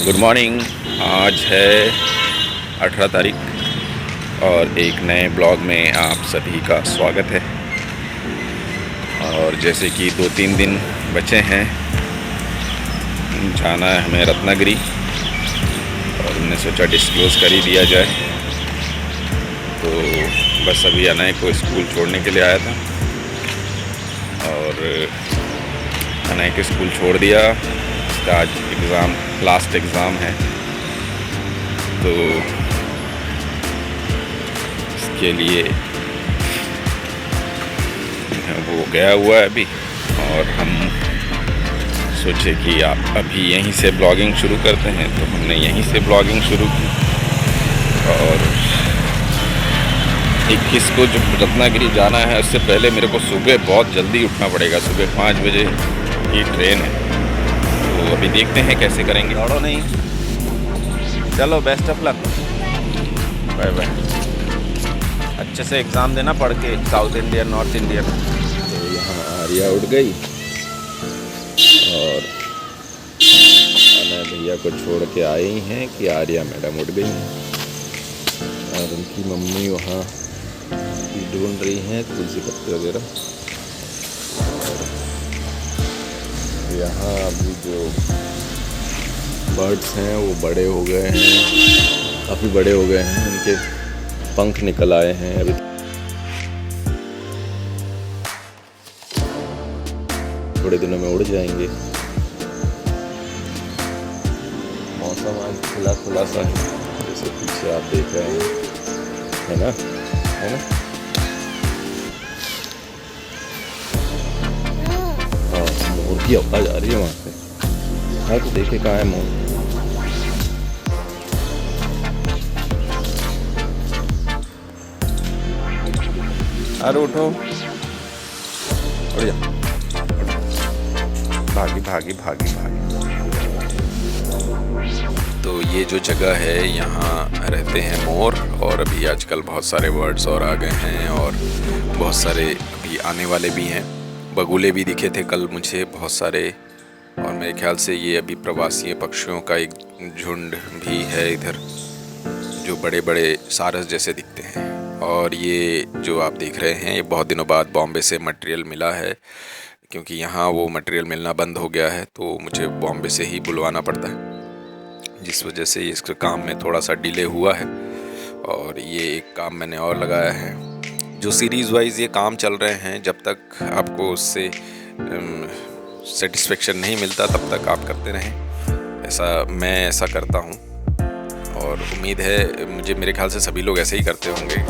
Good morning. आज है 18 तारीख और एक नए ब्लॉग में आप सभी का स्वागत है। और जैसे कि 2-3 दिन बचे हैं, जाना है हमें रत्नागिरी और हमने सोचा डिस्क्लोज़ कर ही दिया जाए। तो बस अभी अनय को स्कूल छोड़ने के लिए आया था और अनय के स्कूल छोड़ दिया। उसका आज एग्ज़ाम, लास्ट एग्ज़ाम है, तो इसके लिए वो गया हुआ है अभी। और हम सोचे कि आप अभी यहीं से ब्लॉगिंग शुरू करते हैं, तो हमने यहीं से ब्लॉगिंग शुरू की। और 21 को जब रत्नागिरी जाना है, उससे पहले मेरे को सुबह बहुत जल्दी उठना पड़ेगा। सुबह 5 बजे की ट्रेन है, तो अभी देखते हैं कैसे करेंगे। दौड़ो नहीं, चलो, best of luck, bye bye. अच्छे से एग्ज़ाम देना पढ़ के, साउथ इंडियन, नॉर्थ इंडियन। तो यहाँ आर्या उठ गई और अनय भैया को छोड़ के आई हैं कि आर्या मैडम उठ गई हैं और उनकी मम्मी वहाँ ढूंढ रही हैं तुलसी पत्ते वगैरह। यहाँ अभी जो बर्ड्स हैं वो बड़े हो गए हैं, काफ़ी बड़े हो गए हैं, उनके पंख निकल आए हैं। अभी थोड़े दिनों में उड़ जाएंगे। मौसम आज खुला खुला सा है, जैसे पीछे आप देख रहे हैं, है ना, है ना। हाँ, मोर की आवाज़ आ रही है वहाँ से। हाँ, तो देखे कहाँ है मोर। अरे उठो, उठ जा, भागी भागी भागी भागी। तो ये जो जगह है, यहाँ रहते हैं मोर, और अभी आजकल बहुत सारे बर्ड्स और आ गए हैं और बहुत सारे अभी आने वाले भी हैं। बगुले भी दिखे थे कल मुझे बहुत सारे, और मेरे ख्याल से ये अभी प्रवासी पक्षियों का एक झुंड भी है इधर, जो बड़े बड़े सारस जैसे दिखते हैं। और ये जो आप देख रहे हैं, ये बहुत दिनों बाद बॉम्बे से मटेरियल मिला है, क्योंकि यहाँ वो मटेरियल मिलना बंद हो गया है, तो मुझे बॉम्बे से ही बुलवाना पड़ता है, जिस वजह से इसके काम में थोड़ा सा डिले हुआ है। और ये एक काम मैंने और लगाया है, जो सीरीज़ वाइज ये काम चल रहे हैं, जब तक आपको उससे सेटिस्फेक्शन नहीं मिलता तब तक आप करते रहें। मैं ऐसा करता हूँ और उम्मीद है मुझे, मेरे ख्याल से सभी लोग ऐसे ही करते होंगे।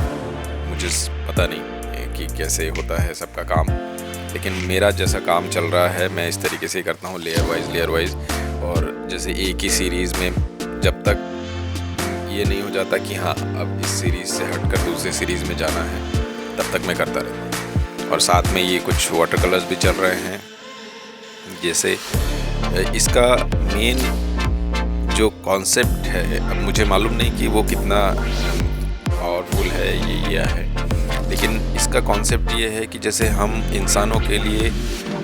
मुझे पता नहीं कि कैसे होता है सबका काम, लेकिन मेरा जैसा काम चल रहा है मैं इस तरीके से करता हूँ, लेयर वाइज। और जैसे एक ही सीरीज़ में जब तक ये नहीं हो जाता कि हाँ अब इस सीरीज़ से हटकर दूसरी सीरीज़ में जाना है, तब तक मैं करता रहता हूँ। और साथ में ये कुछ वाटर कलर्स भी चल रहे हैं। जैसे इसका मेन जो कॉन्सेप्ट है, अब मुझे मालूम नहीं कि वो कितना पावरफुल है ये है, लेकिन इसका कॉन्सेप्ट ये है कि जैसे हम इंसानों के लिए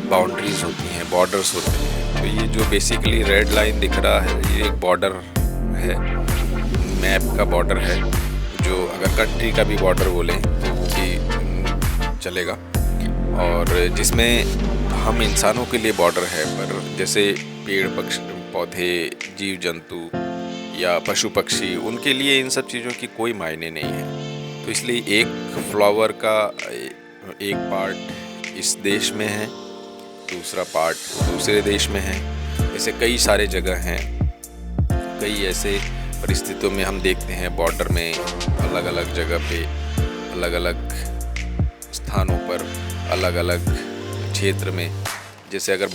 बाउंड्रीज़ होती हैं, बॉर्डर्स होते हैं, तो ये जो बेसिकली रेड लाइन दिख रहा है, ये एक बॉर्डर है, मैप का बॉर्डर है, जो अगर कंट्री का भी बॉर्डर बोलें तो वो भी चलेगा। और जिसमें हम इंसानों के लिए बॉर्डर है, पर जैसे पेड़ पौधे, जीव जंतु या पशु पक्षी, उनके लिए इन सब चीज़ों की कोई मायने नहीं है। तो इसलिए एक फ्लावर का एक पार्ट इस देश में है, दूसरा पार्ट दूसरे देश में है। ऐसे कई सारे जगह हैं, कई ऐसे परिस्थितियों में हम देखते हैं बॉर्डर में अलग अलग जगह पे, अलग अलग स्थानों पर, अलग अलग क्षेत्र में। जैसे अगर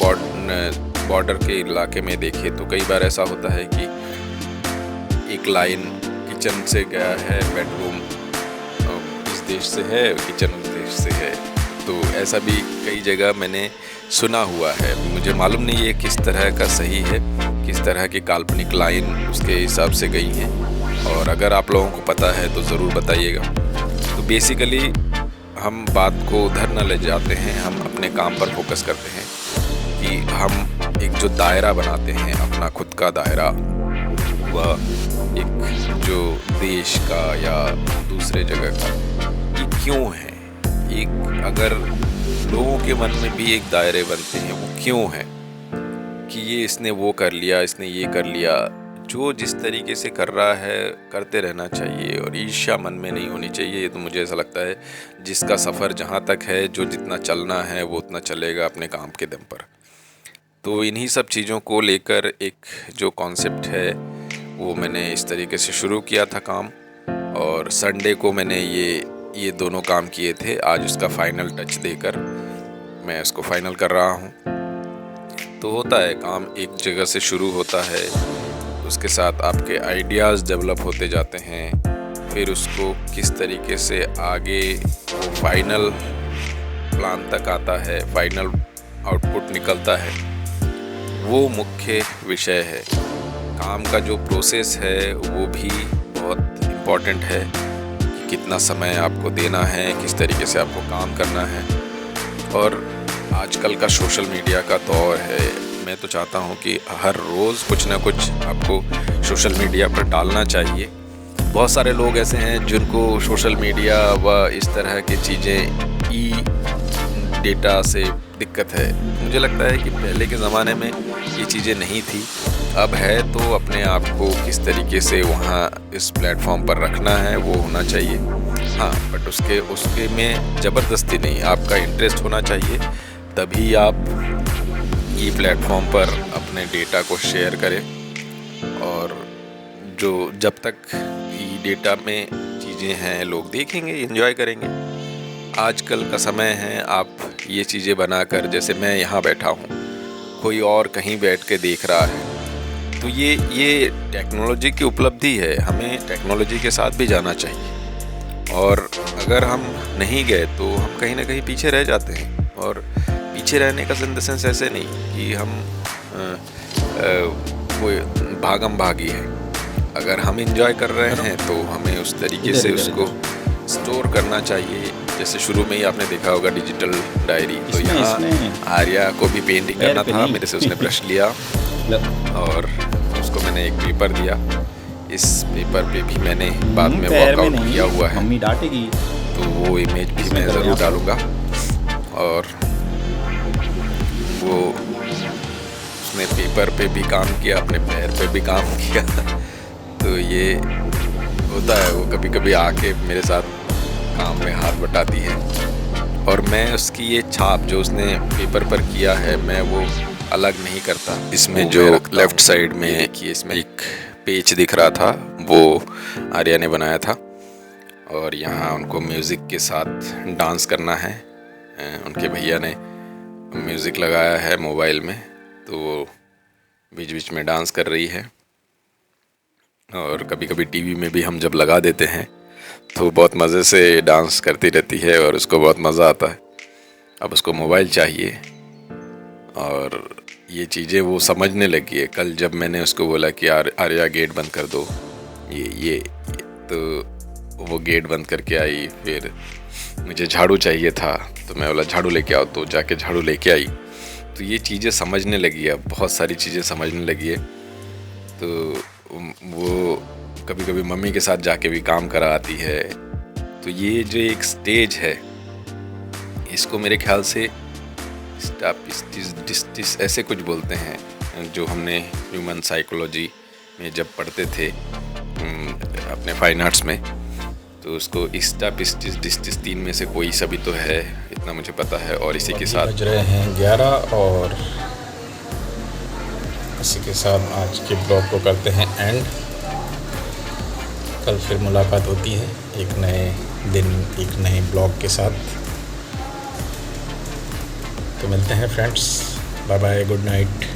बॉर्डर के इलाके में देखें तो कई बार ऐसा होता है कि एक लाइन किचन से गया है, बेडरूम इस देश से है, किचन उस देश से है। तो ऐसा भी कई जगह मैंने सुना हुआ है। मुझे मालूम नहीं ये किस तरह का सही है, किस तरह की काल्पनिक लाइन उसके हिसाब से गई हैं, और अगर आप लोगों को पता है तो ज़रूर बताइएगा। तो बेसिकली हम बात को उधर न ले जाते हैं, हम अपने काम पर फोकस करते हैं कि हम एक जो दायरा बनाते हैं, अपना खुद का दायरा, हुआ एक जो देश का या दूसरे जगह का, ये क्यों है? एक अगर लोगों के मन में भी एक दायरे बनते हैं, वो क्यों है कि ये इसने वो कर लिया, इसने ये कर लिया। जो जिस तरीके से कर रहा है करते रहना चाहिए और ईर्ष्या मन में नहीं होनी चाहिए। ये तो मुझे ऐसा लगता है जिसका सफ़र जहाँ तक है, जो जितना चलना है वो उतना चलेगा अपने काम के दम पर। तो इन्हीं सब चीज़ों को लेकर एक जो कॉन्सेप्ट है वो मैंने इस तरीके से शुरू किया था काम, और संडे को मैंने ये दोनों काम किए थे। आज उसका फाइनल टच देकर मैं उसको फाइनल कर रहा हूँ। तो होता है काम एक जगह से शुरू होता है, उसके साथ आपके आइडियाज़ डेवलप होते जाते हैं, फिर उसको किस तरीके से आगे वो फाइनल प्लान तक आता है, फाइनल आउटपुट निकलता है, वो मुख्य विषय है। काम का जो प्रोसेस है वो भी बहुत इम्पॉर्टेंट है कि कितना समय आपको देना है, किस तरीके से आपको काम करना है। और आजकल का सोशल मीडिया का दौर है, मैं तो चाहता हूँ कि हर रोज़ कुछ ना कुछ आपको सोशल मीडिया पर डालना चाहिए। बहुत सारे लोग ऐसे हैं जिनको सोशल मीडिया व इस तरह की चीज़ें डेटा से दिक्कत है। मुझे लगता है कि पहले के ज़माने में ये चीज़ें नहीं थी, अब है। तो अपने आप को किस तरीके से वहाँ इस प्लेटफॉर्म पर रखना है वो होना चाहिए। हाँ, बट उसके में ज़बरदस्ती नहीं, आपका इंटरेस्ट होना चाहिए, तभी आप ये प्लेटफॉर्म पर अपने डेटा को शेयर करें। और जो जब तक ये डेटा में चीज़ें हैं लोग देखेंगे, एंजॉय करेंगे। आजकल का समय है, आप ये चीज़ें बनाकर, जैसे मैं यहाँ बैठा हूँ, कोई और कहीं बैठ के देख रहा है, तो ये टेक्नोलॉजी की उपलब्धि है। हमें टेक्नोलॉजी के साथ भी जाना चाहिए, और अगर हम नहीं गए तो हम कहीं ना कहीं पीछे रह जाते हैं। और पीछे रहने का इन द सेंस ऐसे नहीं कि हम कोई भागम भागी है। अगर हम एंजॉय कर रहे हैं तो हमें उस तरीके से उसको स्टोर करना चाहिए। जैसे शुरू में ही आपने देखा होगा डिजिटल डायरी, तो यहाँ आर्या को भी पेंटिंग करना था, मेरे से उसने ब्रश लिया और उसको मैंने एक पेपर दिया। इस पेपर पे भी मैंने बाद में वर्कआउट किया हुआ है, मम्मी डांटेगी, तो वो इमेज भी मैं ज़रूर डालूँगा। और वो उसने पेपर पे भी काम किया, अपने पैर पे भी काम किया। तो ये होता है, वो कभी कभी आके मेरे साथ काम में हाथ बटाती है, और मैं उसकी ये छाप जो उसने पेपर पर किया है, मैं वो अलग नहीं करता। इसमें जो लेफ़्ट साइड में देखिए, इसमें एक पेज दिख रहा था, वो आर्या ने बनाया था। और यहाँ उनको म्यूज़िक के साथ डांस करना है। उनके भैया ने म्यूज़िक लगाया है मोबाइल में, तो वो बीच बीच में डांस कर रही है। और कभी कभी टीवी में भी हम जब लगा देते हैं तो बहुत मज़े से डांस करती रहती है और उसको बहुत मज़ा आता है। अब उसको मोबाइल चाहिए, और ये चीज़ें वो समझने लगी है। कल जब मैंने उसको बोला कि आर्या गेट बंद कर दो, ये तो वो गेट बंद करके आई। फिर मुझे झाड़ू चाहिए था, तो मैं बोला झाड़ू लेके आओ, तो जाके झाड़ू लेके आई। तो ये चीज़ें समझने लगी है, बहुत सारी चीज़ें समझने लगी है। तो वो कभी कभी मम्मी के साथ जाके भी काम करा आती है। तो ये जो एक स्टेज है, इसको मेरे ख्याल से स्टापिस्टिस ऐसे कुछ बोलते हैं, जो हमने ह्यूमन साइकोलॉजी में जब पढ़ते थे अपने फाइन आर्ट्स में। तो उसको स्टापिस्टिस 3 में से कोई सा भी तो है, इतना मुझे पता है। और इसी के साथ बज रहे हैं 11, और इसी के साथ आज के ब्लॉग को करते हैं एंड। कल फिर मुलाकात होती है एक नए दिन, एक नए ब्लॉग के साथ। तो मिलते हैं friends, bye bye, good night.